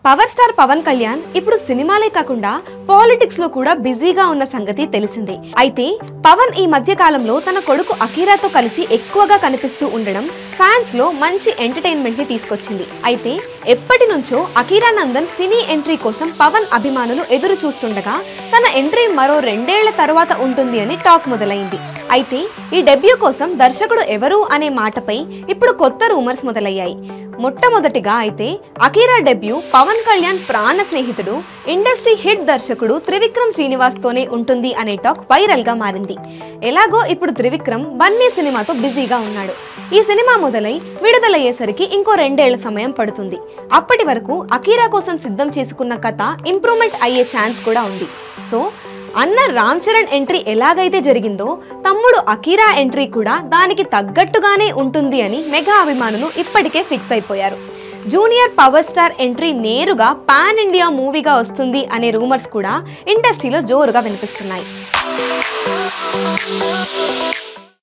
Power star Pawan Kalyan ఇప్పుడు సినిమాలే కాకుండా పాలిటిక్స్ లో కూడా బిజీగా ఉన్న సంగతి తెలిసిందే. అయితే పవన్ ఈ మధ్య కాలంలో తన కొడుకు అకీరాతో కలిసి ఎక్కువగా కనిపిస్తూ ఉండడం ఫ్యాన్స్ లో మంచి ఎంటర్టైన్మెంట్ ని తీసుకొచ్చింది. అయితే ఎప్పటి నుంచో అకీరా నందన్ సినీ ఎంట్రీ కోసం పవన్ అభిమానులు ఎదురు చూస్తుండగా తన ఎంట్రీ మరో 2 ఏళ్ల తర్వాత ఉంటుంది అని టాక్ మొదలైంది. అయితే ఈ డెబ్యూ కోసం దర్శకుడు ఎవరు అనే మాటపై ఇప్పుడు కొత్త రూమర్స్ మొదలయ్యాయి. మొట్టమొదటిగా అయితే అకీరా డెబ్యూ పవన్ కళ్యాణ్ ప్రాణ స్నేహితుడు ఇండస్ట్రీ హిట్ దర్శకుడు త్రివిక్రమ్ శ్రీనివాస్ తోనే ఉంటుంది అనే టాక్ వైరల్ గా మారింది. ఎలాగో ఇప్పుడు త్రివిక్రమ్ బన్నీ సినిమాతో బిజీగా ఉన్నాడు. ఈ సినిమా మొదలై విడుదలయ్యేసరికి ఇంకో 2 ఏళ్ల సమయం పడుతుంది. అప్పటి వరకు అకీరా కోసం సిద్ధం చేసుకున్న కథ ఇంప్రూవ్మెంట్ అయ్యే ఛాన్స్ కూడా ఉంది. సో అన్న రామ్ చరణ్ ఎంట్రీ ఎలాగైతే జరిగిందో తమ్ముడు అకీరా ఎంట్రీ కూడా దానికి తగ్గట్టుగానే ఉంటుంది అని మెగా అభిమానులు ఇప్పటికే ఫిక్స్ అయిపోయారు. జూనియర్ పవర్ స్టార్ ఎంట్రీ నేరుగా పాన్ ఇండియా మూవీగా వస్తుంది అనే రూమర్స్ కూడా ఇండస్ట్రీలో జోరుగా వినిపిస్తున్నాయి.